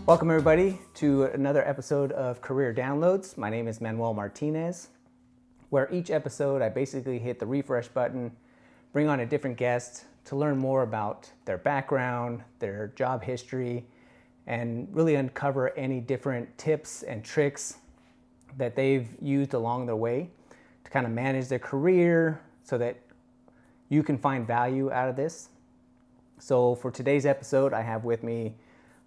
Welcome everybody to another episode of Career Downloads. My name is Manuel Martinez, where each episode I basically hit the refresh button, bring on a different guest to learn more about their background, their job history, and really uncover any different tips and tricks that they've used along their way to kind of manage their career so that you can find value out of this. So for today's episode, I have with me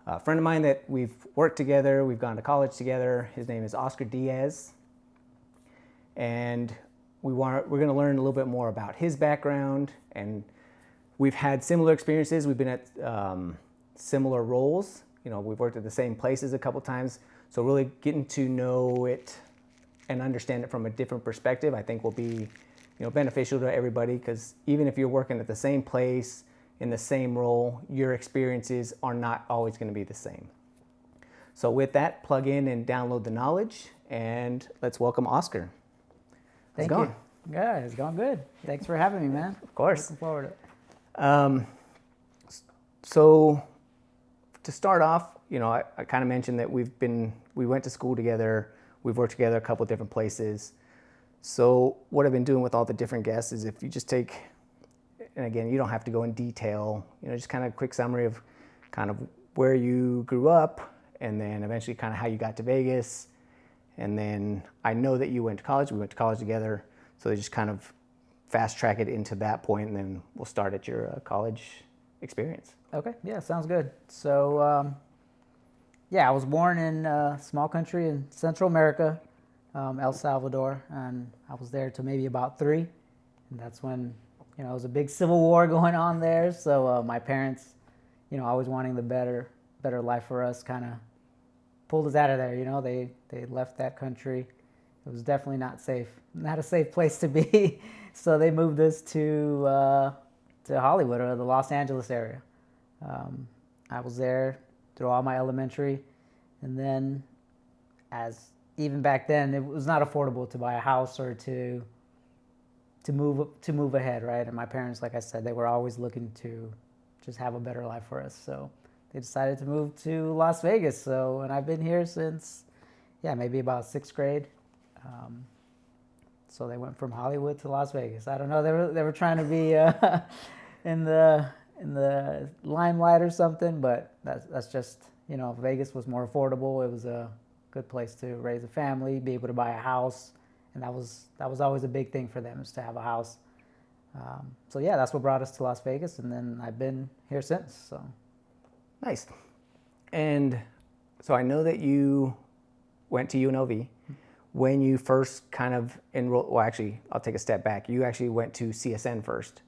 a friend of mine that we've worked together, we've gone to college together. His name is Diaz. And we're going to learn a little bit more about his background. And we've had similar experiences. We've been at similar roles. You know, we've worked at the same places a couple times. So really getting to know it and understand it from a different perspective, I think will be, beneficial to everybody, because even if you're working at the same place, in the same role, your experiences are not always going to be the same. So with that, plug in and download the knowledge, and let's welcome Oscar. Thank you. Yeah, it's going good. Thanks for having me, man. Of course. Looking forward to it. So to start off, I kind of mentioned that we went to school together, we've worked together a couple different places. So what I've been doing with all the different guests is if you just take, and again, you don't have to go in detail, just kind of a quick summary of kind of where you grew up, and then eventually kind of how you got to Vegas. And then I know that you went to college, we went to college together, so they just kind of fast track it into that point, and then we'll start at your college experience. Okay, yeah, sounds good. So, I was born in a small country in Central America, El Salvador, and I was there till maybe about 3, and that's when it was a big civil war going on there. So my parents, always wanting the better life for us, kind of pulled us out of there. They left that country. It was definitely not a safe place to be. So they moved us to Hollywood, or the Los Angeles area. I was there through all my elementary, and then even back then, it was not affordable to buy a house or to move ahead, right? And my parents, like I said, they were always looking to just have a better life for us. So they decided to move to Las Vegas. And I've been here since, maybe about 6th grade. So they went from Hollywood to Las Vegas. I don't know. They were trying to be in the limelight or something, but that's just, Vegas was more affordable. It was a good place to raise a family, be able to buy a house. And that was always a big thing for them, is to have a house. That's what brought us to Las Vegas, and then I've been here since. So nice. And so I know that you went to UNLV. When you first kind of enrolled, well, actually, I'll take a step back. You actually went to CSN first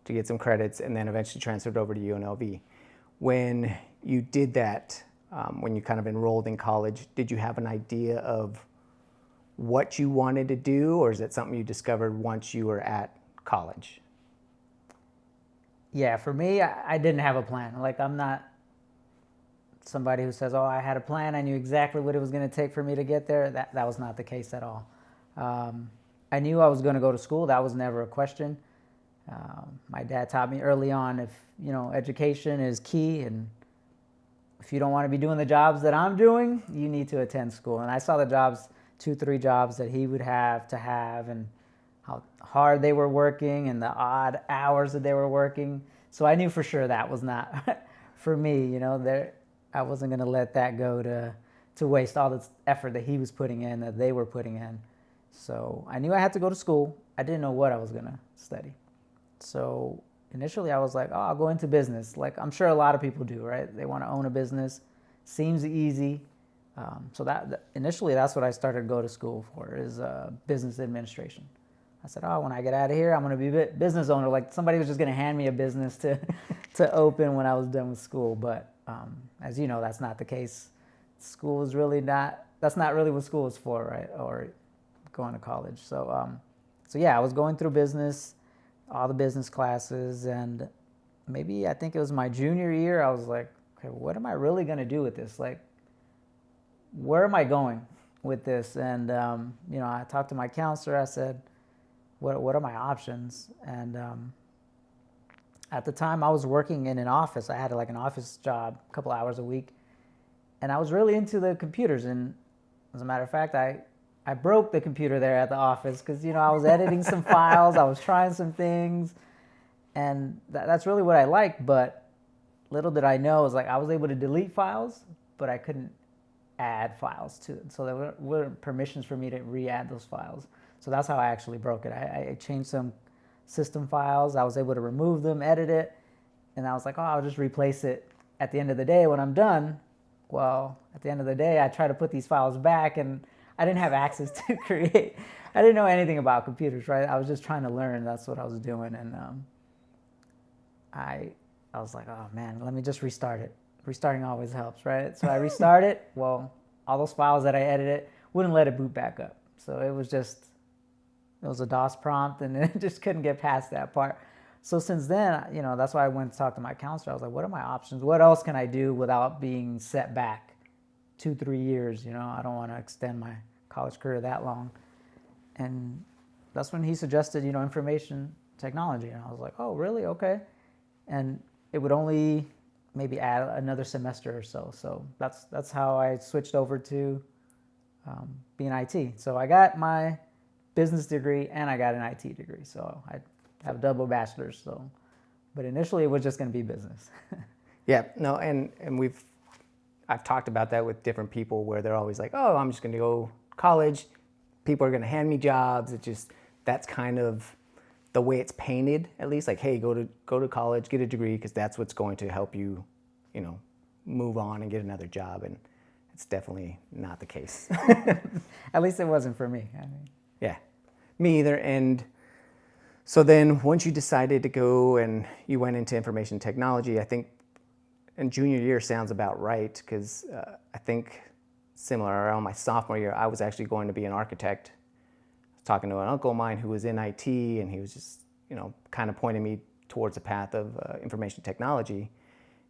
to get some credits, and then eventually transferred over to UNLV. When you did that, when you kind of enrolled in college, did you have an idea of what you wanted to do, or is it something you discovered once you were at college? Yeah, for me, I didn't have a plan. Like, I'm not somebody who says, I had a plan, I knew exactly what it was going to take for me to get there. That was not the case at all. I knew I was going to go to school. That was never a question. My dad taught me early on, if education is key, and if you don't want to be doing the jobs that I'm doing, you need to attend school. And I saw the jobs, 2-3 jobs that he would have, and how hard they were working and the odd hours that they were working. So I knew for sure that was not for me. I wasn't going to let that go to waste all this effort that he was putting in, that they were putting in. So I knew I had to go to school. I didn't know what I was going to study. So initially I was like, I'll go into business. Like I'm sure a lot of people do, right? They want to own a business. Seems easy. So initially that's what I started to go to school for, is business administration. I said, when I get out of here, I'm going to be a business owner. Like somebody was just going to hand me a business to open when I was done with school. But as you know, that's not the case. School is really that's not really what school is for, right? Or going to college. So I was going through business, all the business classes, and maybe I think it was my junior year, I was like, okay, what am I really going to do with this? Like, where am I going with this? And, I talked to my counselor. I said, what are my options? And at the time I was working in an office. I had like an office job, a couple hours a week. and I was really into the computers. And as a matter of fact, I broke the computer there at the office because, I was editing some files, I was trying some things, and that's really what I liked. But little did I know, is like I was able to delete files, but I couldn't add files to it. So there weren't permissions for me to re-add those files. So that's how I actually broke it. I changed some system files. I was able to remove them, edit it, and I was like, oh, I'll just replace it at the end of the day when I'm done. Well, at the end of the day, I try to put these files back, and I didn't have access to create. I didn't know anything about computers, right? I was just trying to learn. That's what I was doing, and I was like, oh man, let me just restart it. Restarting always helps, right? So I restart it. Well, all those files that I edited wouldn't let it boot back up. So it was a DOS prompt, and it just couldn't get past that part. So since then, that's why I went to talk to my counselor. I was like, what are my options? What else can I do without being set back 2-3 years? I don't want to extend my college career that long. And that's when he suggested, information technology. And I was like, oh, really? Okay. And it would only maybe add another semester or so. So that's how I switched over to being IT. So I got my business degree and I got an IT degree. So I have a double bachelor's. So, but initially it was just going to be business. Yeah, no, and I've talked about that with different people where they're always like, oh, I'm just going to go college. People are going to hand me jobs. That's kind of the way it's painted, at least. Like, hey, go to college, get a degree, because that's what's going to help you, move on and get another job. And it's definitely not the case. At least it wasn't for me. Yeah, me either. And so then once you decided to go and you went into information technology, I think, and junior year sounds about right, because I think similar around my sophomore year, I was actually going to be an architect. I was talking to an uncle of mine who was in IT, and he was just, kind of pointing me towards the path of information technology.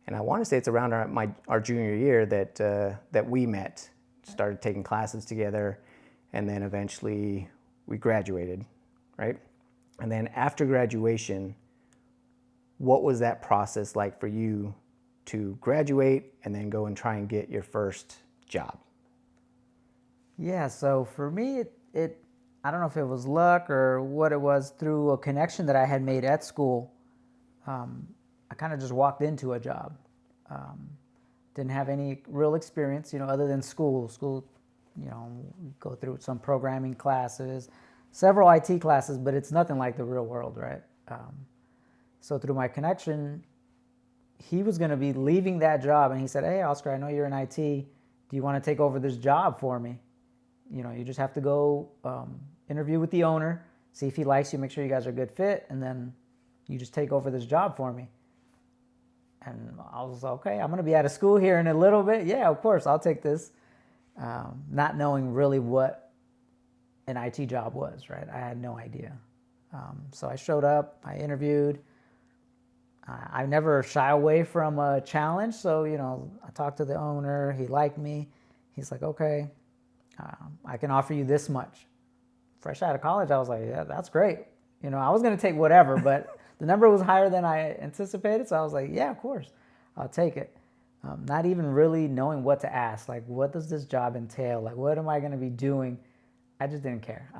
And I want to say it's around our junior year that we met, started taking classes together, and then eventually we graduated, right? And then after graduation, what was that process like for you to graduate and then go and try and get your first job? Yeah, so for me, I don't know if it was luck or what it was, through a connection that I had made at school. I kind of just walked into a job. Didn't have any real experience, other than school. School, go through some programming classes, several IT classes, but it's nothing like the real world, right? So through my connection, he was going to be leaving that job, and he said, hey, Oscar, I know you're in IT. Do you want to take over this job for me? You just have to go interview with the owner, see if he likes you, make sure you guys are a good fit, and then you just take over this job for me. And I was like, okay, I'm going to be out of school here in a little bit. Yeah, of course, I'll take this. Not knowing really what an IT job was, right? I had no idea. So I showed up, I interviewed. I never shy away from a challenge. So, I talked to the owner, he liked me. He's like, okay, I can offer you this much. Fresh out of college, I was like, yeah, that's great. I was going to take whatever, but the number was higher than I anticipated. So I was like, yeah, of course, I'll take it. Not even really knowing what to ask. Like, what does this job entail? Like, what am I going to be doing? I just didn't care.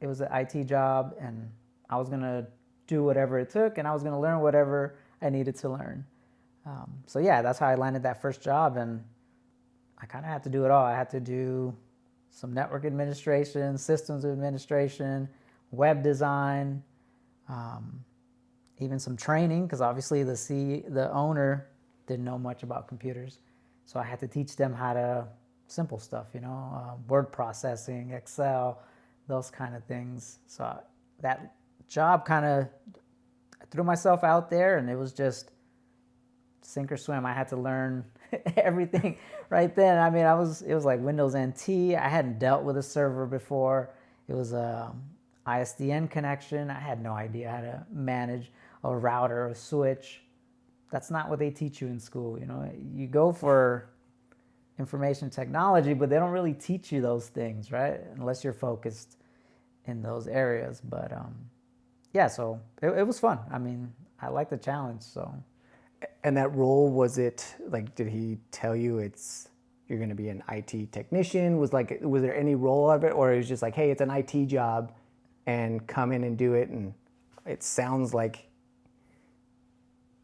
It was an IT job, and I was going to do whatever it took, and I was going to learn whatever I needed to learn. So yeah, that's how I landed that first job, and I kind of had to do it all. I had to do some network administration, systems administration, web design, even some training, because obviously the owner didn't know much about computers. So I had to teach them how to, simple stuff, word processing, Excel, those kind of things. So that job I threw myself out there, and it was just sink or swim. I had to learn everything right then. I mean, it was like Windows NT. I hadn't dealt with a server before. It was a ISDN connection. I had no idea how to manage a router or a switch. That's not what they teach you in school. You go for information technology, but they don't really teach you those things, right? Unless you're focused in those areas. But yeah, so it was fun. I mean, I like the challenge. So. And that role, was it like, did he tell you you're going to be an IT technician? Was there any role of it, or it was just like, hey, it's an IT job, and come in and do it? And it sounds like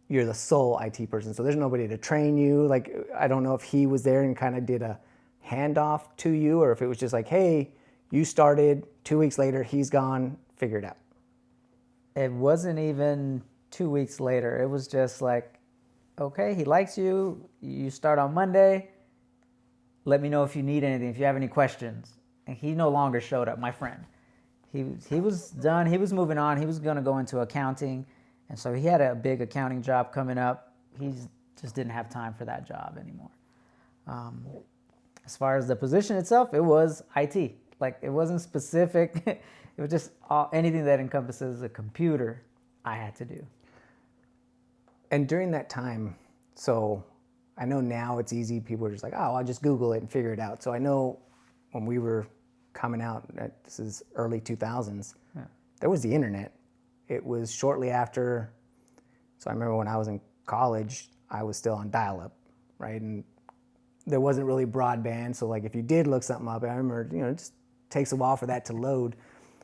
you're the sole IT person, so there's nobody to train you. Like, I don't know if he was there and kind of did a handoff to you, or if it was just like, hey, you started, 2 weeks later, he's gone, figure it out. It wasn't even 2 weeks later. It was just like, okay, he likes you. You start on Monday. Let me know if you need anything, if you have any questions. And he no longer showed up, my friend. He was done. He was moving on. He was going to go into accounting. And so he had a big accounting job coming up. He just didn't have time for that job anymore. As far as the position itself, it was IT. Like, it wasn't specific. It was just anything that encompasses a computer I had to do. And during that time, so I know now it's easy. People are just like, oh, I'll just Google it and figure it out. So I know when we were coming out, this is early 2000s, there was the internet. It was shortly after, so I remember when I was in college, I was still on dial-up, right? And there wasn't really broadband, so like if you did look something up, I remember, it just takes a while for that to load.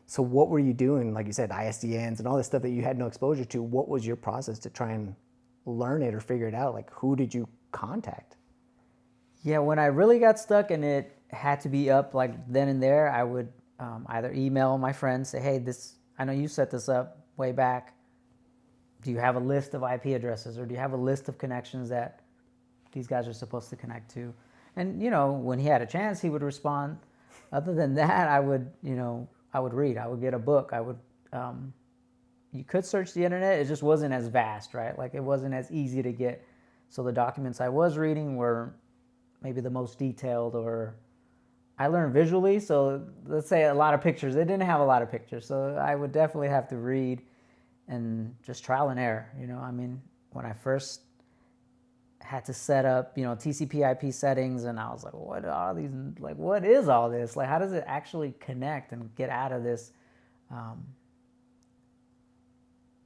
So what were you doing? Like you said, ISDNs and all this stuff that you had no exposure to. What was your process to try and learn it or figure it out? Like, who did you contact? Yeah, when I really got stuck and it had to be up like then and there, I would either email my friends, say, hey, I know you set this up way back. Do you have a list of IP addresses, or do you have a list of connections that these guys are supposed to connect to? And when he had a chance, he would respond. Other than that, I would read. I would get a book. You could search the internet. It just wasn't as vast, right? Like, it wasn't as easy to get. So the documents I was reading were maybe the most detailed, or I learned visually. So let's say a lot of pictures. It didn't have a lot of pictures. So I would definitely have to read and just trial and error. When I first had to set up, TCP IP settings, and I was like, what are these? Like, what is all this? Like, how does it actually connect and get out of this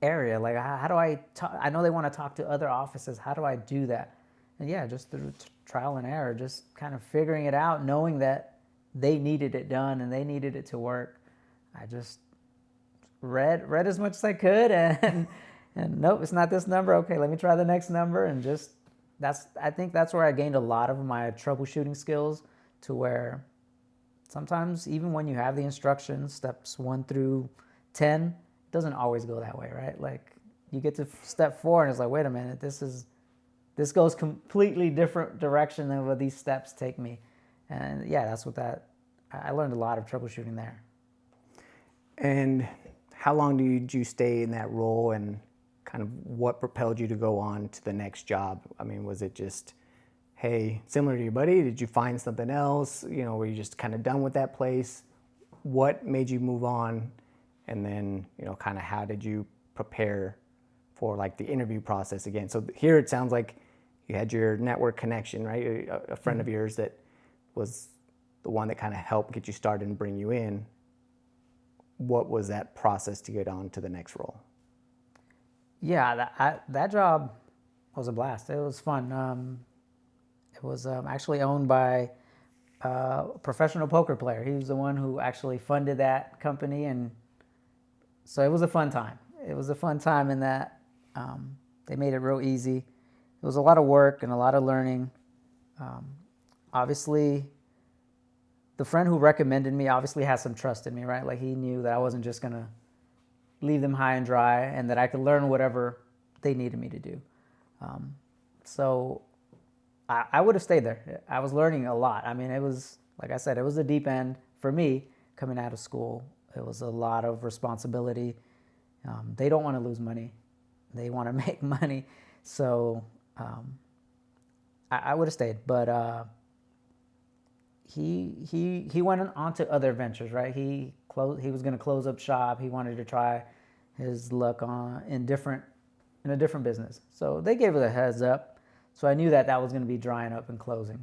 area? Like, how do I talk? I know they want to talk to other offices. How do I do that? And yeah, just through trial and error, just kind of figuring it out, knowing that they needed it done and they needed it to work. I just read as much as I could, and nope, it's not this number. Okay, let me try the next number, and I think that's where I gained a lot of my troubleshooting skills, to where sometimes even when you have the instructions, steps 1 through 10, it doesn't always go that way, right? Like, you get to step 4 and it's like, wait a minute, this goes completely different direction than what these steps take me. And yeah, I learned a lot of troubleshooting there. And how long did you stay in that role, and kind of what propelled you to go on to the next job? I mean, was it just, hey, similar to your buddy, did you find something else? Were you just kind of done with that place? What made you move on? And then, kind of how did you prepare for like the interview process again? So here it sounds like you had your network connection, right? A friend of yours that was the one that kind of helped get you started and bring you in. What was that process to get on to the next role? Yeah, that job was a blast. It was fun. It was actually owned by a professional poker player. He was the one who actually funded that company, and so it was a fun time. It was a fun time in that they made it real easy. It was a lot of work and a lot of learning. Obviously, the friend who recommended me obviously has some trust in me, right? Like, he knew that I wasn't just going to leave them high and dry, and that I could learn whatever they needed me to do. So I would have stayed there. I was learning a lot. I mean, it was, like I said, it was the deep end for me coming out of school. It was a lot of responsibility. They don't want to lose money. They want to make money. So I would have stayed, but he went on to other ventures, right? He was going to close up shop. He wanted to try his luck in a different business. So they gave us a heads up. So I knew that was going to be drying up and closing.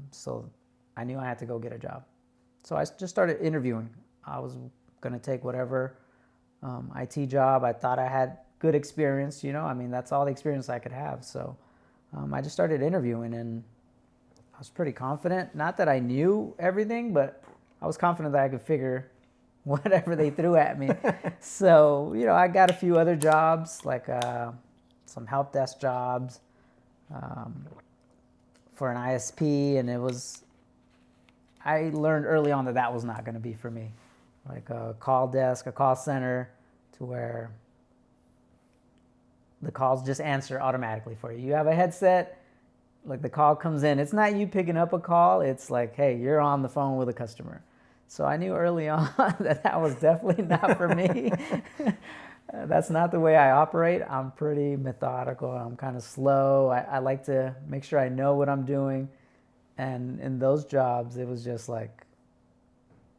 So I knew I had to go get a job. So I just started interviewing. I was going to take whatever IT job. I thought I had good experience, I mean, that's all the experience I could have. So I just started interviewing, and I was pretty confident. Not that I knew everything, but I was confident that I could figure whatever they threw at me. So, I got a few other jobs, like some help desk jobs for an ISP, and I learned early on that was not going to be for me. Like a call desk, a call center, to where the calls just answer automatically for you. You have a headset, like the call comes in. It's not you picking up a call. It's like, hey, you're on the phone with a customer. So I knew early on that was definitely not for me. That's not the way I operate. I'm pretty methodical. I'm kind of slow. I like to make sure I know what I'm doing. And in those jobs, it was just like,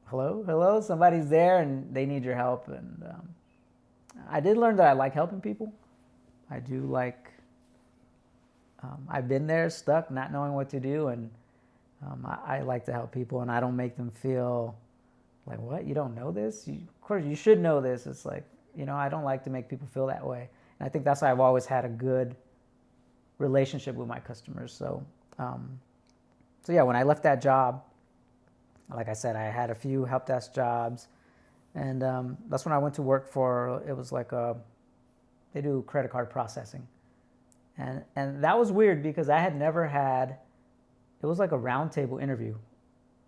hello, somebody's there and they need your help. And I did learn that I like helping people. I do like, I've been there stuck, not knowing what to do. And I like to help people, and I don't make them feel like, what, you don't know this? Of course, you should know this. It's like, I don't like to make people feel that way. And I think that's why I've always had a good relationship with my customers. So yeah, when I left that job, like I said, I had a few help desk jobs, and that's when I went to work for, it was like they do credit card processing. And that was weird because I had never had, it was like a roundtable interview.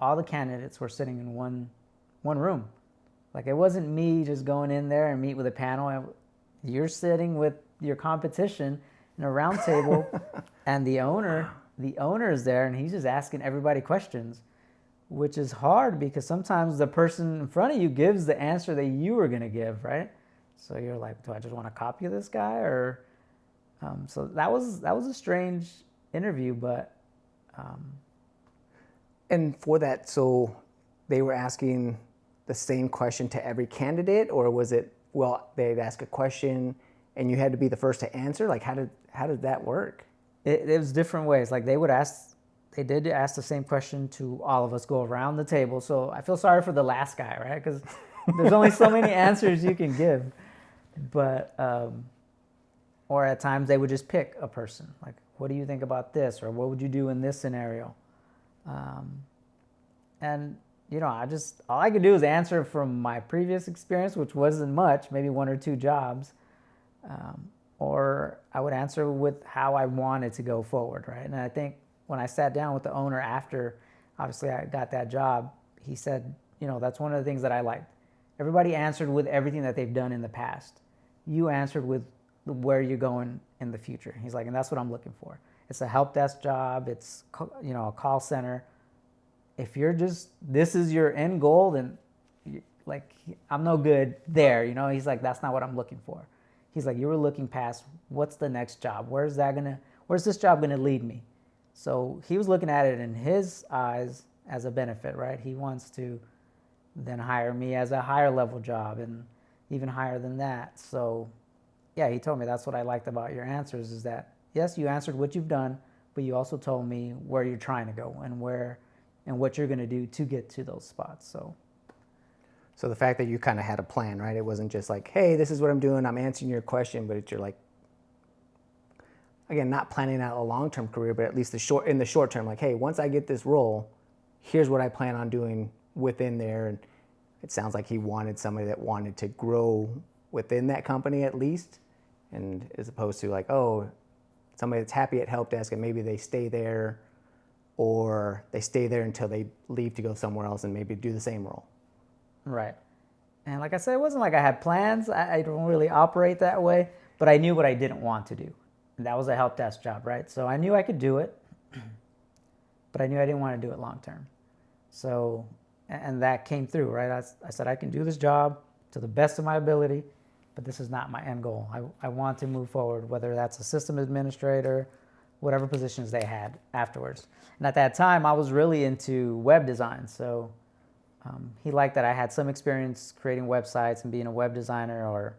All the candidates were sitting in one room. Like, it wasn't me just going in there and meet with a panel. You're sitting with your competition in a round table, and the owner is there, and he's just asking everybody questions, which is hard because sometimes the person in front of you gives the answer that you were going to give, right? So you're like, do I just want to copy this guy? Or so that was a strange interview, but And for that, so they were asking the same question to every candidate, or was it, well, they'd ask a question and you had to be the first to answer? Like, how did that work? It was different ways. Like, they did ask the same question to all of us, go around the table. So I feel sorry for the last guy, right? Because there's only so many answers you can give. But, or at times they would just pick a person. Like, what do you think about this? Or what would you do in this scenario? And, all I could do is answer from my previous experience, which wasn't much, maybe 1 or 2 jobs. Or I would answer with how I wanted to go forward, right? And I think when I sat down with the owner after, obviously, I got that job, he said, that's one of the things that I liked. Everybody answered with everything that they've done in the past. You answered with where you're going in the future. He's like, and that's what I'm looking for. It's a help desk job. It's, a call center. If you're this is your end goal, then I'm no good there. He's like, that's not what I'm looking for. He's like, you were looking past what's the next job? Where's this job going to lead me? So he was looking at it in his eyes as a benefit, right? He wants to then hire me as a higher level job and even higher than that. So yeah, he told me that's what I liked about your answers is that, yes, you answered what you've done, but you also told me where you're trying to go and what you're going to do to get to those spots. So the fact that you kind of had a plan, right? It wasn't just like, hey, this is what I'm doing, I'm answering your question, but you're like, again, not planning out a long-term career, but at least in the short term, like, hey, once I get this role, here's what I plan on doing within there. And it sounds like he wanted somebody that wanted to grow within that company at least, and as opposed to like, oh, somebody that's happy at help desk and maybe they stay there, or they stay there until they leave to go somewhere else and maybe do the same role. Right. And like I said, it wasn't like I had plans. I don't really operate that way, but I knew what I didn't want to do. And that was a help desk job, right? So I knew I could do it, but I knew I didn't want to do it long term. So, and that came through, right? I said, I can do this job to the best of my ability, but this is not my end goal. I want to move forward, whether that's a system administrator, whatever positions they had afterwards. And at that time, I was really into web design. So he liked that I had some experience creating websites and being a web designer or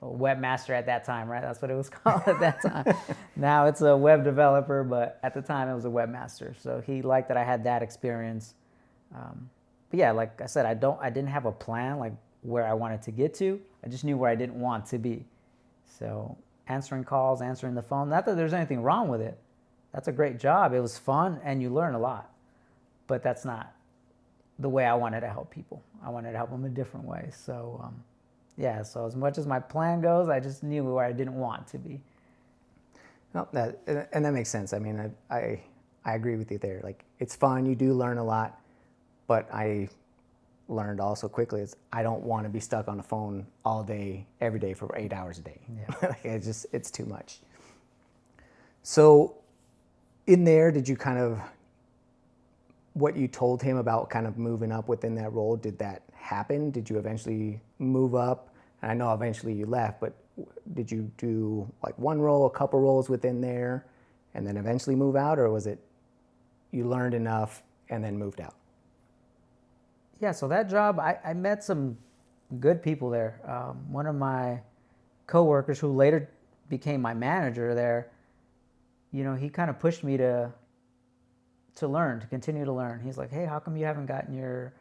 a webmaster at that time, right? That's what it was called at that time. Now it's a web developer, but at the time it was a webmaster. So he liked that I had that experience. But yeah, like I said, I didn't have a plan like where I wanted to get to. I just knew where I didn't want to be. So answering calls, answering the phone, not that there's anything wrong with it, that's a great job. It was fun and you learn a lot, but that's not the way I wanted to help people. I wanted to help them in different ways. So, yeah, so as much as my plan goes, I just knew where I didn't want to be. No, and that makes sense. I mean, I agree with you there. Like, it's fun, you do learn a lot, but I learned also quickly is I don't want to be stuck on the phone all day, every day for 8 hours a day. Yeah. Like, it's too much. So in there, did you kind of, what you told him about kind of moving up within that role, did that happen? Did you eventually move up? And I know eventually you left, but did you do like one role, a couple roles within there, and then eventually move out? Or was it you learned enough and then moved out? Yeah, so that job, I met some good people there. One of my coworkers who later became my manager there, you know, he kind of pushed me to learn, to continue to learn. He's like, hey, how come you haven't gotten your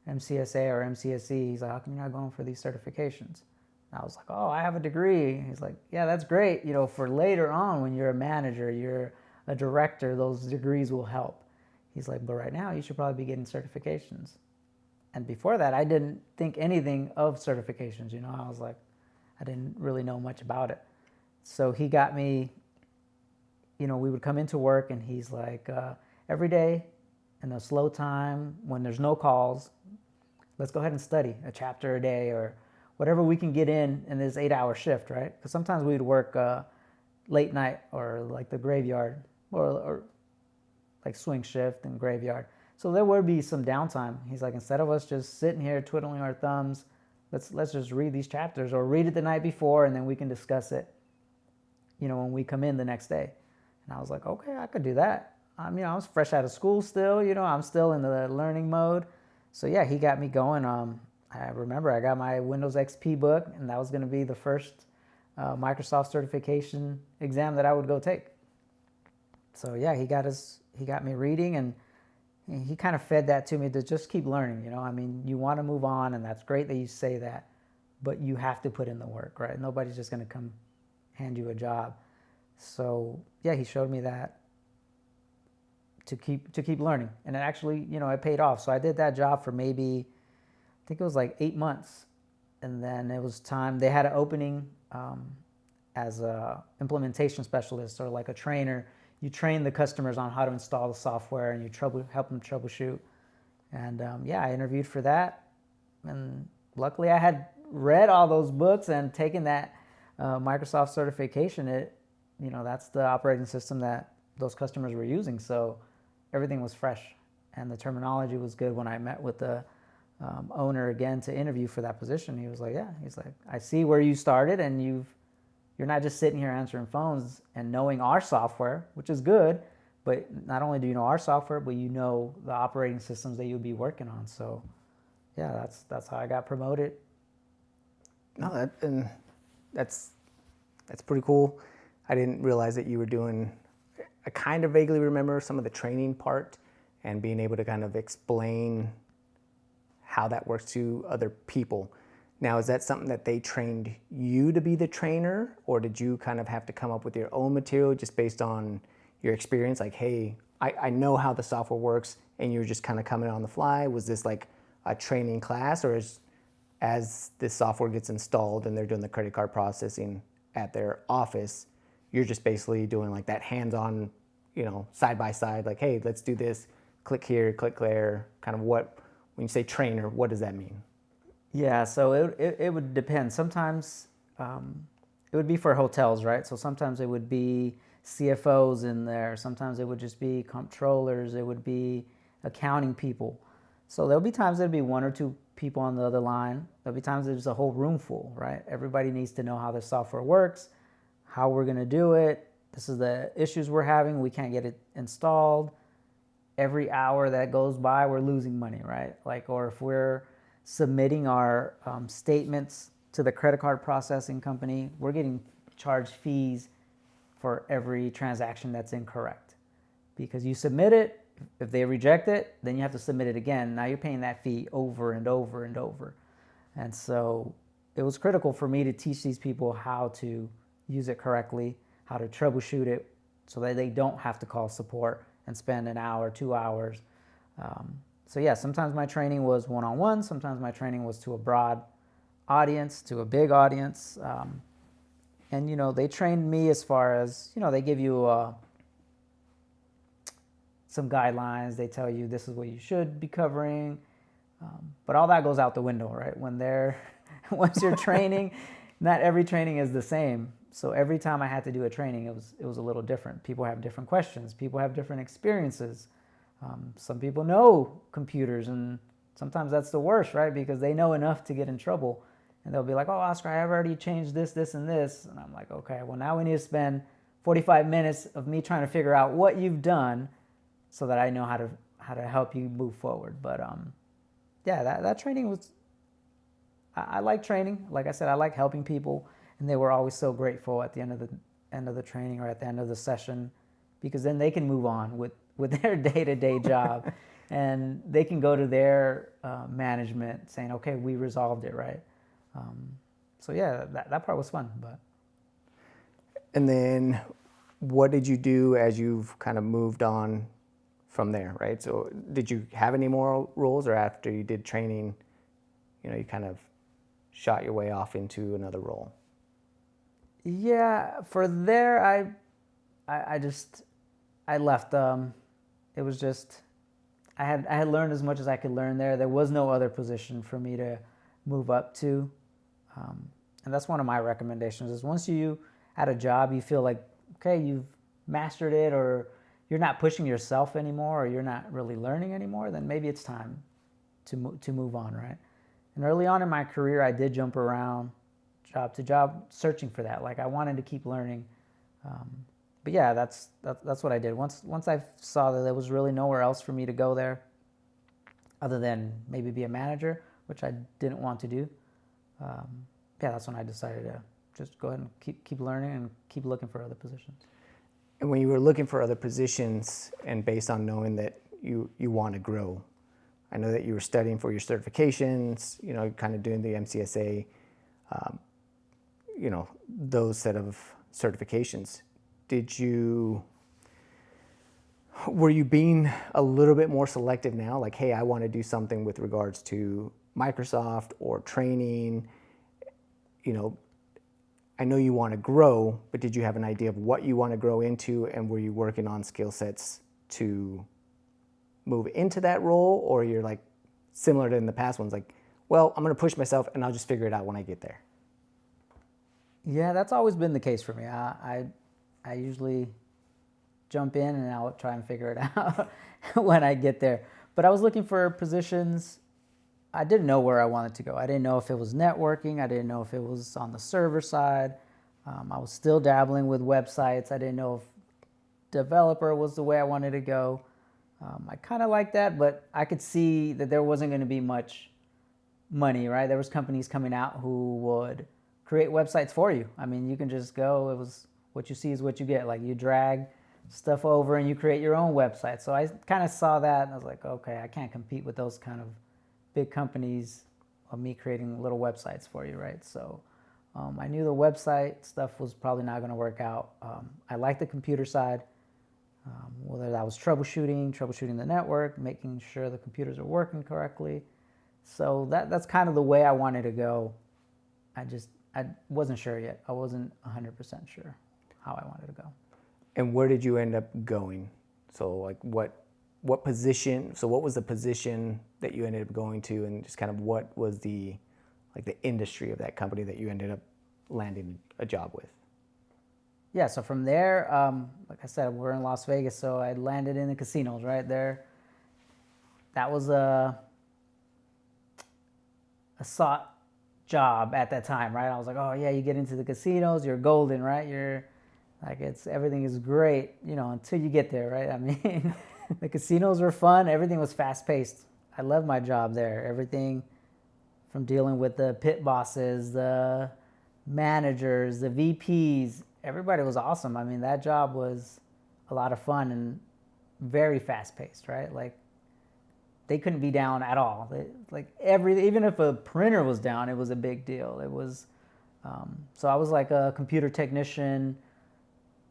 MCSA or MCSE? He's like, how come you're not going for these certifications? And I was like, oh, I have a degree. He's like, yeah, that's great. You know, for later on when you're a manager, you're a director, those degrees will help. He's like, but right now you should probably be getting certifications. And before that, I didn't think anything of certifications. You know, I was like, I didn't really know much about it. So he got me, you know, we would come into work and he's like, every day in a slow time when there's no calls, let's go ahead and study a chapter a day or whatever we can get in this 8-hour shift, right? Because sometimes we'd work late night or like the graveyard or like swing shift and graveyard. So there would be some downtime. He's like, instead of us just sitting here twiddling our thumbs, let's just read these chapters or read it the night before and then we can discuss it, you know, when we come in the next day. And I was like, okay, I could do that. I mean, I was fresh out of school still, you know, I'm still in the learning mode. So yeah, he got me going. I remember I got my Windows XP book and that was going to be the first Microsoft certification exam that I would go take. So yeah, he got me reading and he kind of fed that to me to just keep learning, you know. I mean, you want to move on and that's great that you say that, but you have to put in the work, right? Nobody's just going to come hand you a job. So yeah, he showed me that to keep learning, and it actually, you know, it paid off. So I did that job for maybe, I think it was like 8 months, and then it was time. They had an opening as a implementation specialist or like a trainer. You train the customers on how to install the software, and you help them troubleshoot. And yeah, I interviewed for that, and luckily I had read all those books and taken that Microsoft certification. You know, that's the operating system that those customers were using. So everything was fresh and the terminology was good. When I met with the owner again to interview for that position, he was like, yeah, he's like, I see where you started and you're not just sitting here answering phones and knowing our software, which is good, but not only do you know our software, but you know the operating systems that you'll be working on. So yeah, that's how I got promoted. No, that's pretty cool. I didn't realize that you were doing, I kind of vaguely remember some of the training part and being able to kind of explain how that works to other people. Now, is that something that they trained you to be the trainer, or did you kind of have to come up with your own material just based on your experience? Like, hey, I know how the software works, and you're just kind of coming on the fly. Was this like a training class, or as this software gets installed and they're doing the credit card processing at their office, you're just basically doing like that hands-on, you know, side by side, like, hey, let's do this, click here, click there, kind of what, when you say trainer, what does that mean? Yeah, so it would depend. Sometimes it would be for hotels, right? So sometimes it would be CFOs in there. Sometimes it would just be controllers. It would be accounting people. So there'll be times there'll be 1 or 2 people on the other line. There'll be times there's a whole room full, right? Everybody needs to know how the software works, how we're going to do it. This is the issues we're having. We can't get it installed. Every hour that goes by, we're losing money, right? Like, or if we're submitting our statements to the credit card processing company, we're getting charged fees for every transaction that's incorrect. Because you submit it, if they reject it, then you have to submit it again. Now you're paying that fee over and over and over. And so it was critical for me to teach these people how to use it correctly, how to troubleshoot it, so that they don't have to call support and spend an hour, 2 hours. So yeah, sometimes my training was one-on-one, sometimes my training was to a broad audience, to a big audience. And, they trained me as far as, they give you some guidelines. They tell you this is what you should be covering. But all that goes out the window, right? Once you're training, not every training is the same. So every time I had to do a training, it was a little different. People have different questions. People have different experiences. Some people know computers, and sometimes that's the worst, right? Because they know enough to get in trouble. And they'll be like, oh, Oscar, I have already changed this, this, and this. And I'm like, okay, well, now we need to spend 45 minutes of me trying to figure out what you've done so that I know how to help you move forward. But yeah, that training was, I like training. Like I said, I like helping people. And they were always so grateful at the end of the training or at the end of the session, because then they can move on with their day-to-day job. And they can go to their management saying, okay, we resolved it, right? So yeah, that part was fun. But And then what did you do as you've kind of moved on from there, right? So did you have any more roles, or after you did training, you kind of shot your way off into another role? yeah, for there, I left. It was just, I had learned as much as I could learn there. There was no other position for me to move up to. And that's one of my recommendations is once you at a job, you feel like, okay, you've mastered it, or you're not pushing yourself anymore, or you're not really learning anymore, then maybe it's time to move on, right? And early on in my career, I did jump around job to job searching for that. Like I wanted to keep learning. But yeah, that's what I did. Once I saw that there was really nowhere else for me to go there other than maybe be a manager, which I didn't want to do. Yeah, that's when I decided to just go ahead and keep learning and keep looking for other positions. And when you were looking for other positions, and based on knowing that you want to grow, I know that you were studying for your certifications, kind of doing the MCSA, those set of certifications. Were you being a little bit more selective now? Like, hey, I want to do something with regards to Microsoft or training. I know you want to grow, but did you have an idea of what you want to grow into, and were you working on skill sets to move into that role, or you're like similar to in the past ones, like, well, I'm going to push myself and I'll just figure it out when I get there? Yeah, that's always been the case for me. I usually jump in and I'll try and figure it out when I get there. But I was looking for positions. I didn't know where I wanted to go. I didn't know if it was networking. I didn't know if it was on the server side. I was still dabbling with websites. I didn't know if developer was the way I wanted to go. I kind of liked that, but I could see that there wasn't going to be much money, right? There was companies coming out who would create websites for you. I mean, you can just go, it was what you see is what you get. Like you drag stuff over and you create your own website. So I kind of saw that and I was like, okay, I can't compete with those kind of big companies of me creating little websites for you, right? So I knew the website stuff was probably not going to work out. I liked the computer side, whether that was troubleshooting the network, making sure the computers are working correctly. So that's kind of the way I wanted to go. I wasn't sure yet. I wasn't 100% sure how I wanted to go. And where did you end up going? So like what position, so what was the position that you ended up going to, and just kind of what was the industry of that company that you ended up landing a job with? Yeah, so from there, like I said, we're in Las Vegas, so I landed in the casinos right there. That was a sought job at that time, right? I was like, oh yeah, you get into the casinos, you're golden, right? You're like, everything is great, until you get there, right? I mean, the casinos were fun. Everything was fast paced. I loved my job there. Everything from dealing with the pit bosses, the managers, the VPs, everybody was awesome. I mean, that job was a lot of fun and very fast paced, right? Like they couldn't be down at all. Even if a printer was down, it was a big deal. It was, so I was like a computer technician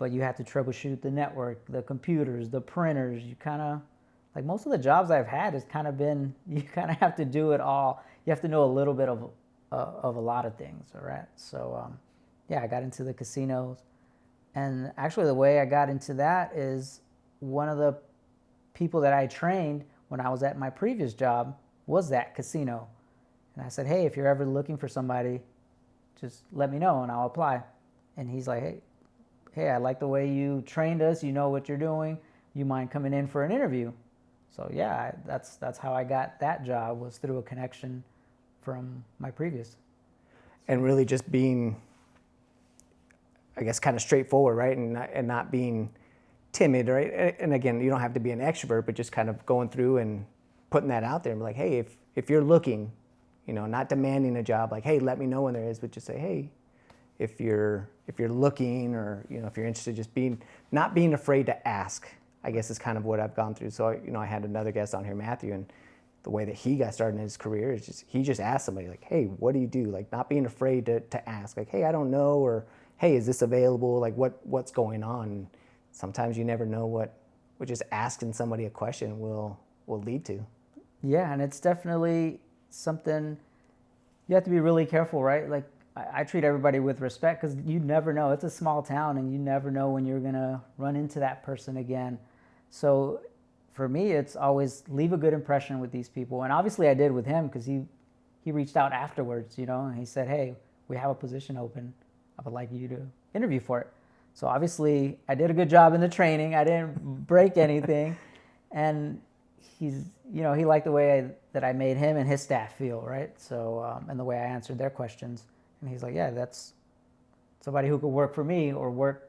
but you have to troubleshoot the network, the computers, the printers. You kind of, like most of the jobs I've had has kind of been, you kind of have to do it all. You have to know a little bit of a lot of things, all right? So, yeah, I got into the casinos. And actually the way I got into that is one of the people that I trained when I was at my previous job was that casino. And I said, hey, if you're ever looking for somebody, just let me know and I'll apply. And he's like, hey, I like the way you trained us. You know what you're doing. You mind coming in for an interview? So yeah, that's how I got that job, was through a connection from my previous. And really just being, I guess, kind of straightforward, right? And not being timid, right? And again, you don't have to be an extrovert, but just kind of going through and putting that out there and be like, hey, if you're looking, not demanding a job, like, hey, let me know when there is, but just say, hey, if you're looking, or if you're interested, just not being afraid to ask, I guess, is kind of what I've gone through. So I had another guest on here, Matthew, and the way that he got started in his career is just he just asked somebody, like, hey, what do you do? Like, not being afraid to ask, like, hey, I don't know, or hey, is this available? Like, what's going on? Sometimes you never know what just asking somebody a question will lead to. Yeah, and it's definitely something you have to be really careful, right? Like, I treat everybody with respect, because you never know. It's a small town, and you never know when you're going to run into that person again. So for me, it's always leave a good impression with these people. And obviously I did with him, because he reached out afterwards, and he said, hey, we have a position open. I would like you to interview for it. So obviously I did a good job in the training. I didn't break anything. And he's, he liked the way that I made him and his staff feel, right? So, and the way I answered their questions. And he's like, yeah, that's somebody who could work for me, or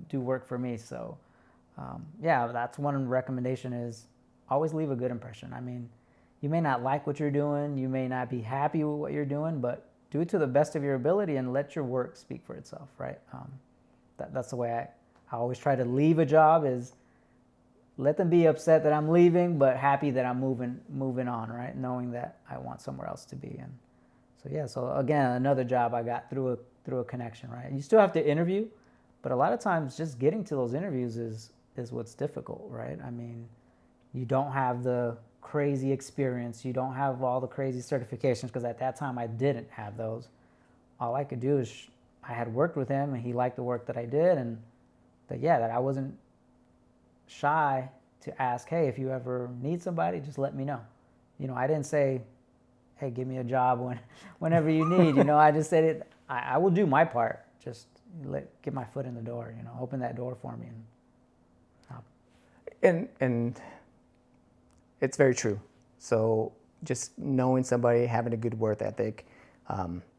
do work for me. So, yeah, that's one recommendation, is always leave a good impression. I mean, you may not like what you're doing, you may not be happy with what you're doing, but do it to the best of your ability and let your work speak for itself, right? That's the way I always try to leave a job, is let them be upset that I'm leaving, but happy that I'm moving on, right? Knowing that I want somewhere else to be. And so yeah, so again, another job I got through a connection, right? You still have to interview, but a lot of times just getting to those interviews is what's difficult, right? I mean, you don't have the crazy experience, you don't have all the crazy certifications, because at that time I didn't have those. All I could do is I had worked with him, and he liked the work that I did, and that I wasn't shy to ask, hey, if you ever need somebody, just let me know. I didn't say, hey, give me a job whenever you need. I just said I will do my part. Just get my foot in the door. Open that door for me. And it's very true. So just knowing somebody, having a good work ethic.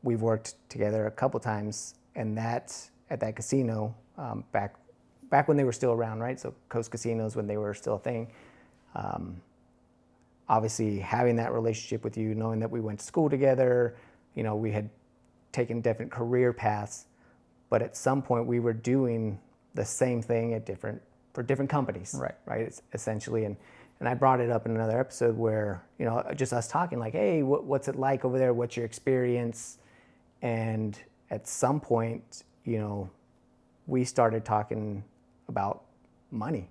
We've worked together a couple times, and at that casino, back when they were still around, right? So Coast Casinos, when they were still a thing. Obviously, having that relationship with you, knowing that we went to school together, we had taken different career paths, but at some point we were doing the same thing for different companies, right? It's essentially, and I brought it up in another episode where, just us talking, like, hey, what's it like over there? What's your experience? And at some point, we started talking about money,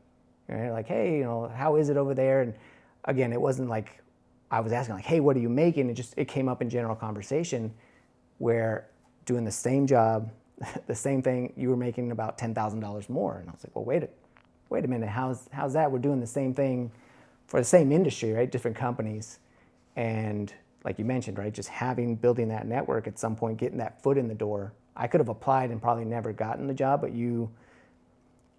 right? Like, hey, how is it over there? And again, it wasn't like I was asking, like, hey, what are you making? It came up in general conversation, where doing the same job, the same thing, you were making about $10,000 more. And I was like, well, wait a minute, how's that? We're doing the same thing for the same industry, right? Different companies. And like you mentioned, right, just building that network, at some point, getting that foot in the door. I could have applied and probably never gotten the job, but you,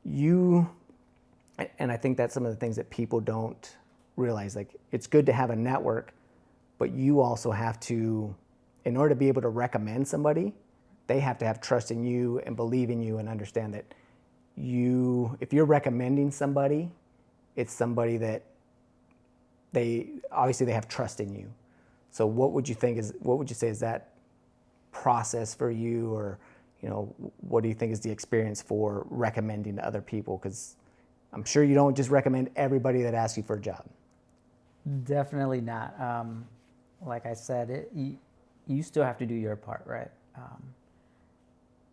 and I think that's some of the things that people don't realize. Like, it's good to have a network, but you also have to, in order to be able to recommend somebody, they have to have trust in you and believe in you and understand that if you're recommending somebody, it's somebody that they have trust in you. So what would you say is that process for you, or what do you think is the experience for recommending to other people? Because I'm sure you don't just recommend everybody that asks you for a job. Definitely not. Like I said, you still have to do your part, right?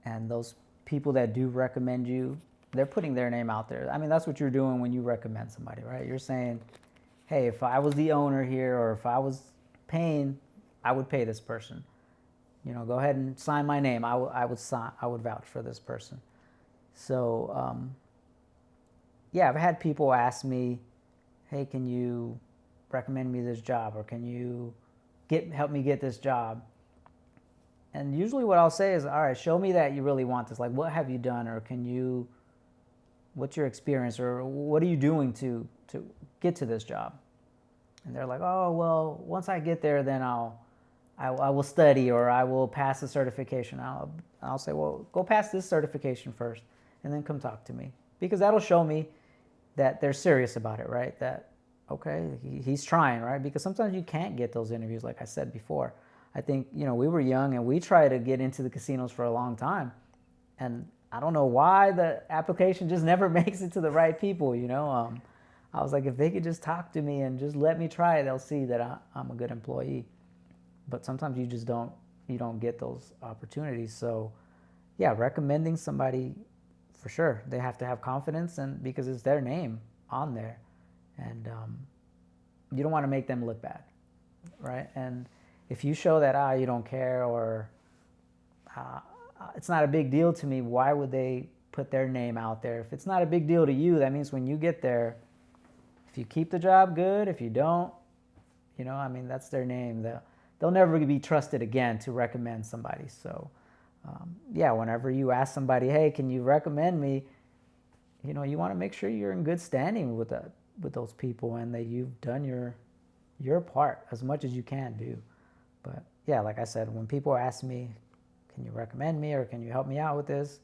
And those people that do recommend you, they're putting their name out there. I mean, that's what you're doing when you recommend somebody, right? You're saying, hey, if I was the owner here, or if I was paying, I would pay this person. Go ahead and sign my name. I would vouch for this person. So, yeah, I've had people ask me, hey, can you recommend me this job, or can you help me get this job? And usually what I'll say is, all right, show me that you really want this. Like, what have you done, or what's your experience, or what are you doing to get to this job? And they're like, oh, well, once I get there, then I will study, or I will pass the certification. I'll say, well, go pass this certification first, and then come talk to me, because that'll show me that they're serious about it, right? That, okay, he's trying, right? Because sometimes you can't get those interviews, like I said before. I think, we were young, and we tried to get into the casinos for a long time, and I don't know why the application just never makes it to the right people, I was like, if they could just talk to me and just let me try, they'll see that I'm a good employee. But sometimes you don't get those opportunities. So, yeah, recommending somebody, for sure, they have to have confidence, and because it's their name on there, and you don't want to make them look bad, right? And if you show that you don't care, or it's not a big deal to me, why would they put their name out there? If it's not a big deal to you, that means when you get there, if you keep the job, good. If you don't, that's their name. They'll never be trusted again to recommend somebody. So, yeah, whenever you ask somebody, hey, can you recommend me? You want to make sure you're in good standing with those people, and that you've done your part as much as you can do. But yeah, like I said, when people ask me, can you recommend me, or can you help me out with this?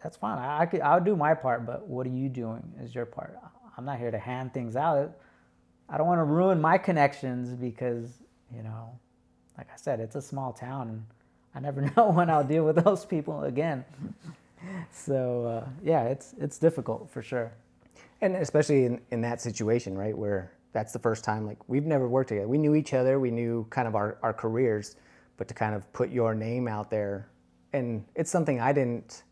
That's fine. I'll do my part, but what are you doing is your part. I'm not here to hand things out. I don't want to ruin my connections, because, like I said, it's a small town, and I never know when I'll deal with those people again. So, yeah, it's difficult for sure. And especially in that situation, right, where that's the first time, like, we've never worked together. We knew each other, we knew kind of our careers, but to kind of put your name out there, and it's something I didn't,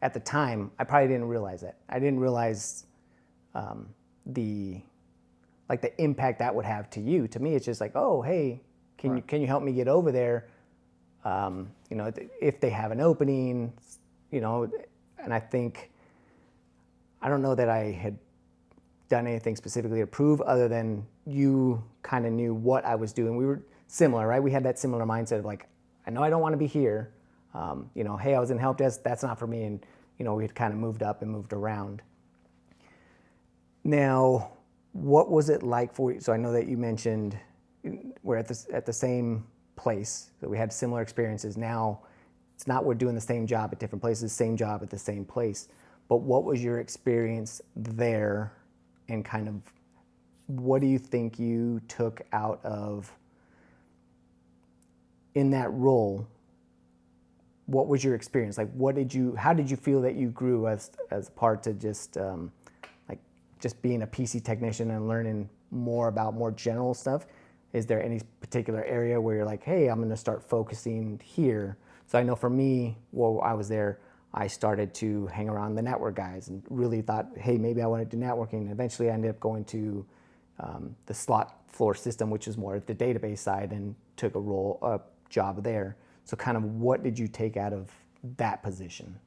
at the time, I probably didn't realize it. I didn't realize the impact that would have to you. To me, it's just like, oh, hey, can you help me get over there? If they have an opening, and I think, I don't know that I had done anything specifically to prove, other than you kind of knew what I was doing. We were similar, right? We had that similar mindset of like, I know I don't want to be here. Hey, I was in help desk, that's not for me. And, we had kind of moved up and moved around. Now, what was it like for you? So I know that you mentioned we're at the same place, that we had similar experiences. Now, it's not we're doing the same job at different places, same job at the same place. But what was your experience there, and kind of what do you think you took out of in that role? What was your experience? Like, how did you feel that you grew as part to just just being a PC technician and learning more about more general stuff? Is there any particular area where you're like, hey, I'm going to start focusing here? So I know for me, while I was there, I started to hang around the network guys and really thought, hey, maybe I want to do networking. And eventually I ended up going to the slot floor system, which is more at the database side, and took a job there. So kind of what did you take out of that position?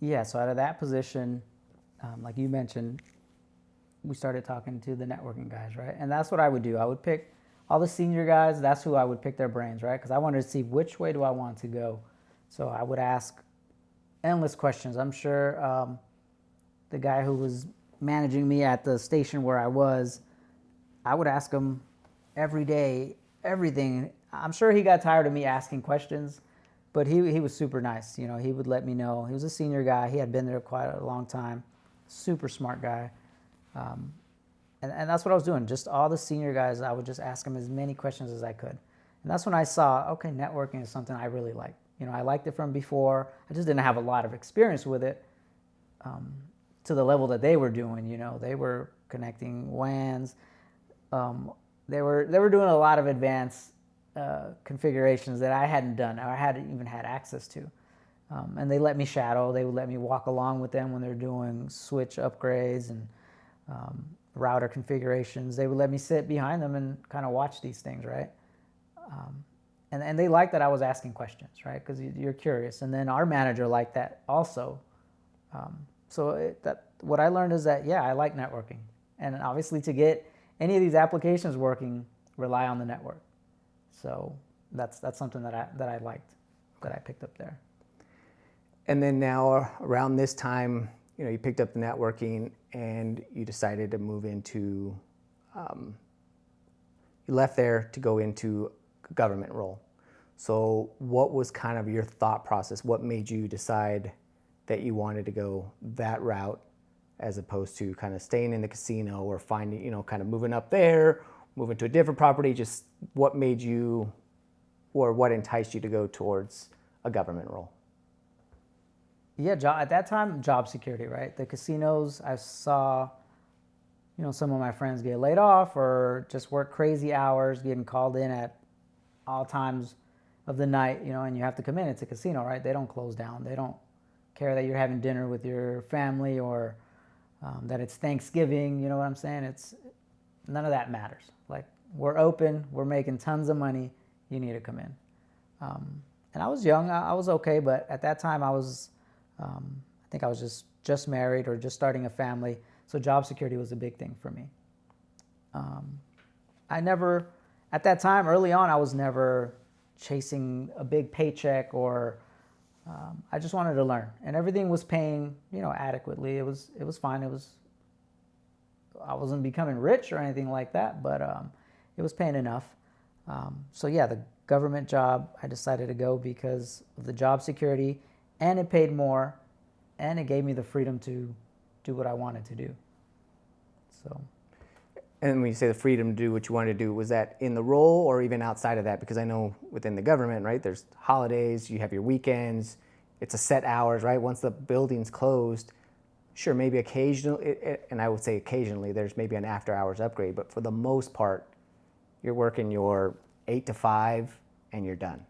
Yeah, so out of that position, like you mentioned, we started talking to the networking guys, right? And that's what I would do. I would pick all the senior guys. That's who I would pick their brains, right? Because I wanted to see which way do I want to go. So I would ask endless questions. I'm sure the guy who was managing me at the station where I would ask him every day, everything. I'm sure he got tired of me asking questions, but he was super nice. He would let me know. He was a senior guy. He had been there quite a long time. Super smart guy. And that's what I was doing. Just all the senior guys, I would just ask them as many questions as I could. And that's when I saw, okay, networking is something I really like. I liked it from before. I just didn't have a lot of experience with it to the level that they were doing. They were connecting WANs. They were doing a lot of advanced configurations that I hadn't done or I hadn't even had access to. And they let me shadow. They would let me walk along with them when they're doing switch upgrades and router configurations. They would let me sit behind them and kind of watch these things, right? And they liked that I was asking questions, right? Because you're curious. And then our manager liked that also. What I learned is that, yeah, I like networking. And obviously to get any of these applications working, rely on the network. So that's something that I liked, that I picked up there. And then now around this time, you picked up the networking and you decided to move into, you left there to go into a government role. So what was kind of your thought process? What made you decide that you wanted to go that route as opposed to kind of staying in the casino or finding, kind of moving up there, moving to a different property? Just what made you, or what enticed you to go towards a government role? Yeah, at that time, job security, right? The casinos, I saw, some of my friends get laid off or just work crazy hours, getting called in at all times of the night, and you have to come in. It's a casino, right? They don't close down. They don't care that you're having dinner with your family or that it's Thanksgiving, you know what I'm saying? None of that matters. Like, we're open, we're making tons of money, you need to come in. And I was young, I was okay, but at that time I think I was just married or just starting a family, so job security was a big thing for me. At that time, early on, I was never chasing a big paycheck or I just wanted to learn, and everything was paying, adequately. It was fine. I wasn't becoming rich or anything like that, but it was paying enough. So yeah, the government job, I decided to go because of the job security, and it paid more, and it gave me the freedom to do what I wanted to do. So. And when you say the freedom to do what you wanted to do, was that in the role or even outside of that? Because I know within the government, right, there's holidays, you have your weekends, it's a set hours, right? Once the building's closed, sure, maybe occasionally, and I would say occasionally, there's maybe an after hours upgrade, but for the most part, you're working your 8 to 5 and you're done,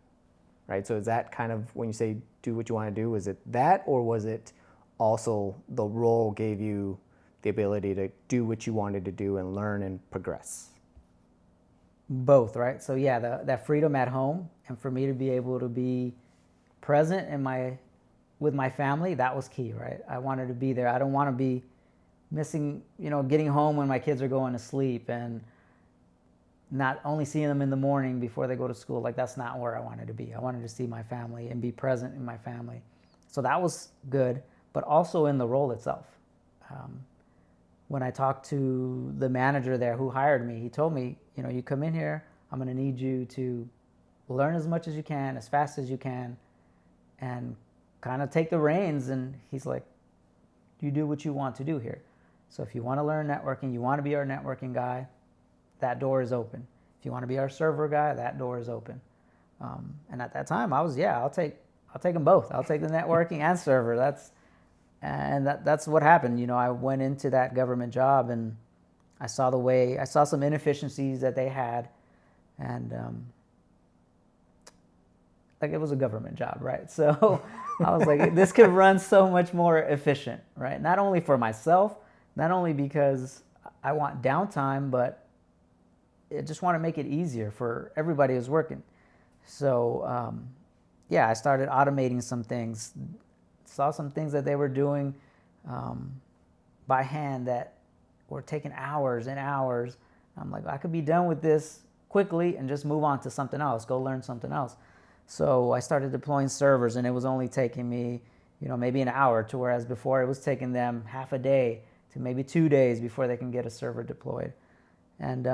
right? So is that kind of, when you say do what you want to do, was it that, or was it also the role gave you the ability to do what you wanted to do and learn and progress? Both, right? So yeah, that freedom at home, and for me to be able to be present with my family, that was key, right? I wanted to be there. I don't want to be missing, getting home when my kids are going to sleep and not only seeing them in the morning before they go to school. Like, that's not where I wanted to be. I wanted to see my family and be present in my family. So that was good, but also in the role itself. When I talked to the manager there who hired me, he told me, you come in here, I'm going to need you to learn as much as you can, as fast as you can, and kind of take the reins. And he's like, you do what you want to do here. So if you want to learn networking, you want to be our networking guy, that door is open. If you want to be our server guy, that door is open. And at that time, I'll take them both. I'll take the networking and server. That's what happened. I went into that government job and I saw some inefficiencies that they had, and like, it was a government job, right? So I was like, this could run so much more efficient, right? Not only for myself, not only because I want downtime, but I just want to make it easier for everybody who's working. So I started automating some things. Saw some things that they were doing by hand that were taking hours and hours. I'm like, I could be done with this quickly and just move on to something else, go learn something else. So I started deploying servers, and it was only taking me, maybe an hour, to whereas before it was taking them half a day to maybe 2 days before they can get a server deployed. And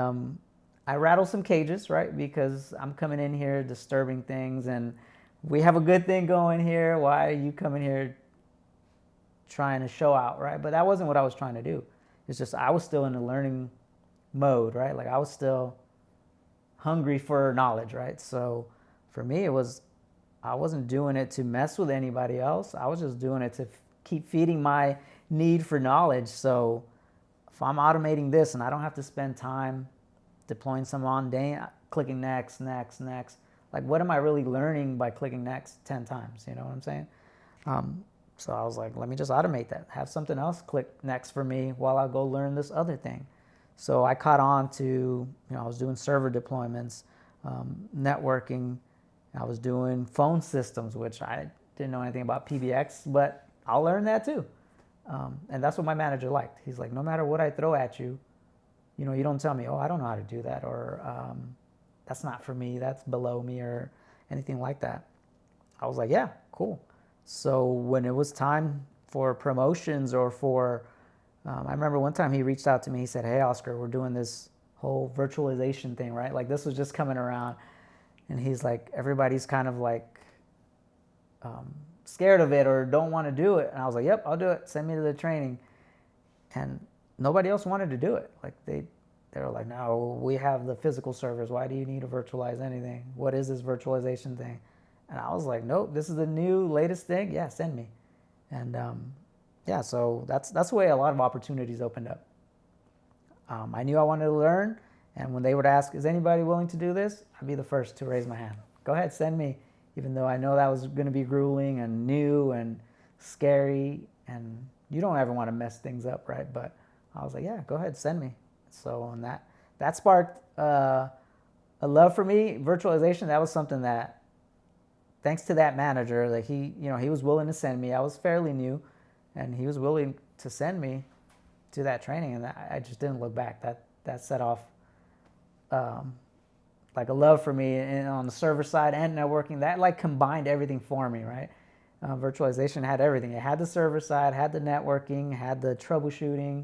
I rattled some cages, right? Because I'm coming in here disturbing things, and we have a good thing going here. Why are you coming here trying to show out, right? But that wasn't what I was trying to do. It's just I was still in a learning mode, right? Like, I was still hungry for knowledge, right? So for me, I wasn't doing it to mess with anybody else. I was just doing it to keep feeding my need for knowledge. So if I'm automating this and I don't have to spend time deploying some mundane, clicking next, like, what am I really learning by clicking next 10 times? You know what I'm saying? So I was like, let me just automate that. Have something else click next for me while I go learn this other thing. So I caught on to, I was doing server deployments, networking. I was doing phone systems, which I didn't know anything about PBX, but I'll learn that too. And that's what my manager liked. He's like, no matter what I throw at you, you don't tell me, oh, I don't know how to do that, or that's not for me, that's below me, or anything like that. I was like, yeah, cool. So when it was time for promotions or for, I remember one time he reached out to me, he said, hey, Oscar, we're doing this whole virtualization thing, right? Like this was just coming around. And he's like, everybody's kind of like scared of it or don't want to do it. And I was like, yep, I'll do it. Send me to the training. And nobody else wanted to do it. Like they were like, no, we have the physical servers. Why do you need to virtualize anything? What is this virtualization thing? And I was like, nope, this is the new latest thing. Yeah, send me. And yeah, so that's the way a lot of opportunities opened up. I knew I wanted to learn, and when they would ask, is anybody willing to do this? I'd be the first to raise my hand. Go ahead, send me, even though I know that was going to be grueling and new and scary, and you don't ever want to mess things up, right? But I was like, yeah, go ahead, send me. So and that sparked a love for me. Virtualization, that was something that, thanks to that manager, that he was willing to send me. I was fairly new, and he was willing to send me to that training, and I just didn't look back. That set off like a love for me, and on the server side and networking. That like combined everything for me, right? Virtualization had everything. It had the server side, had the networking, had the troubleshooting,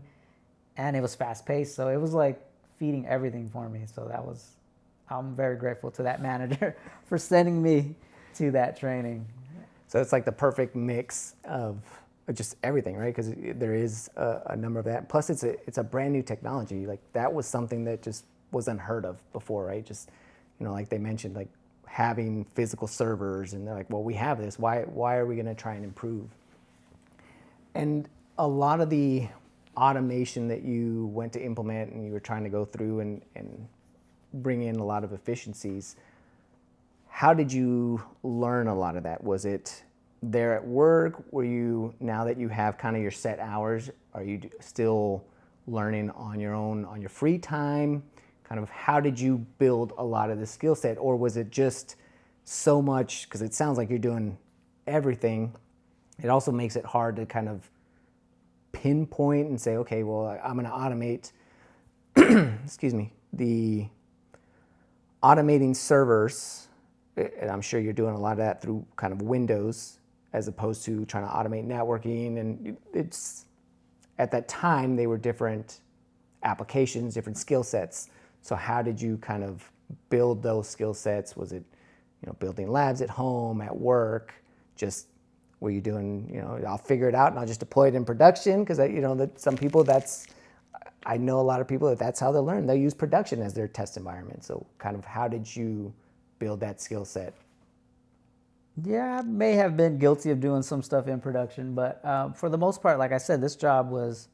and it was fast paced. So it was like feeding everything for me. So I'm very grateful to that manager for sending me to that training. So it's like the perfect mix of just everything, right? Because there is a number of that. Plus, it's a brand new technology. Like that was something that just was unheard of before, right? Just like they mentioned, like having physical servers, and they're like, well, we have this. Why are we going to try and improve? And a lot of the automation that you went to implement, and you were trying to go through and bring in a lot of efficiencies. How did you learn a lot of that? Was it there at work? Were you, now that you have kind of your set hours, are you still learning on your own, on your free time? Kind of how did you build a lot of the skill set? Or was it just so much, because it sounds like you're doing everything. It also makes it hard to kind of pinpoint and say, okay, well, I'm going to automate, excuse me, the automating servers. And I'm sure you're doing a lot of that through kind of Windows, as opposed to trying to automate networking. And it's, at that time, they were different applications, different skill sets. So how did you kind of build those skill sets? Was it, building labs at home, at work? Just, were you doing, I'll figure it out and I'll just deploy it in production? Because, that some people, I know a lot of people that's how they learn. They use production as their test environment. So kind of how did you build that skill set? Yeah, I may have been guilty of doing some stuff in production, but for the most part, like I said, this job was,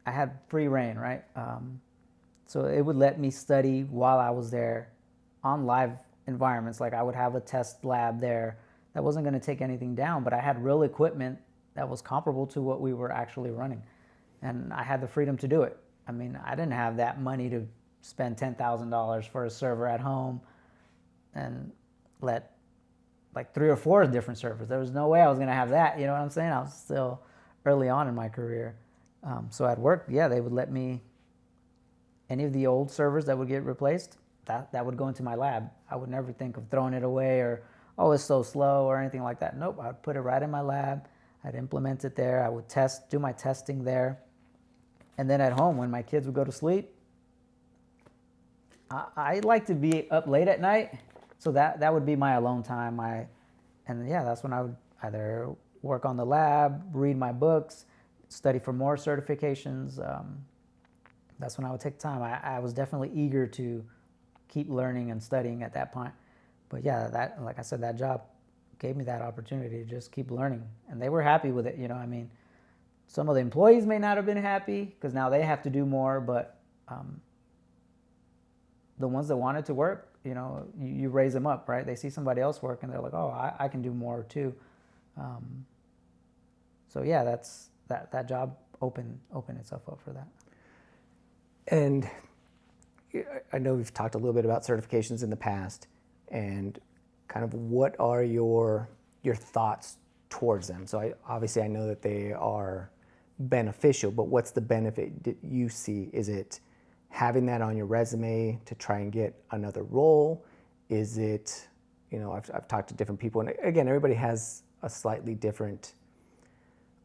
I had free reign, right? So it would let me study while I was there on live environments. Like I would have a test lab there that wasn't going to take anything down, but I had real equipment that was comparable to what we were actually running. And I had the freedom to do it. I mean, I didn't have that money to spend $10,000 for a server at home and let like 3 or 4 different servers. There was no way I was going to have that. You know what I'm saying? I was still early on in my career. So at work, yeah, they would let me, any of the old servers that would get replaced, that would go into my lab. I would never think of throwing it away or, oh, it's so slow or anything like that. Nope, I'd put it right in my lab. I'd implement it there. I would do my testing there. And then at home, when my kids would go to sleep, I like to be up late at night. So that would be my alone time. And yeah, that's when I would either work on the lab, read my books, study for more certifications. That's when I would take time. I was definitely eager to keep learning and studying at that point. But yeah, like I said, that job gave me that opportunity to just keep learning. And they were happy with it. I mean, some of the employees may not have been happy because now they have to do more, but the ones that wanted to work, you raise them up, right? They see somebody else work and they're like, oh, I can do more too. So yeah, that job opened itself up for that. And I know we've talked a little bit about certifications in the past, and kind of what are your thoughts towards them? So obviously I know that they are beneficial, but what's the benefit that you see? Is it having that on your resume to try and get another role? Is it, I've talked to different people, and again, everybody has a slightly different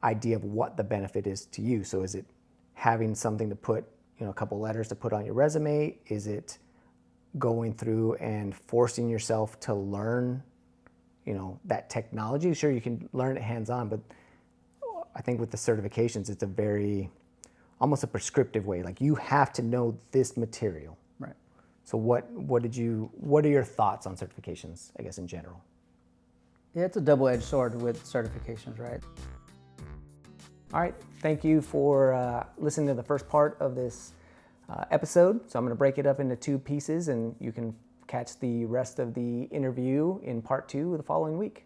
idea of what the benefit is to you. So is it having something to put, a couple letters to put on your resume? Is it going through and forcing yourself to learn, that technology? Sure, you can learn it hands-on, but I think with the certifications, it's almost a prescriptive way. Like, you have to know this material. Right. So what are your thoughts on certifications, I guess, in general? Yeah, it's a double-edged sword with certifications, right? All right, thank you for listening to the first part of this episode. So I'm going to break it up into 2 pieces, and you can catch the rest of the interview in part 2 the following week.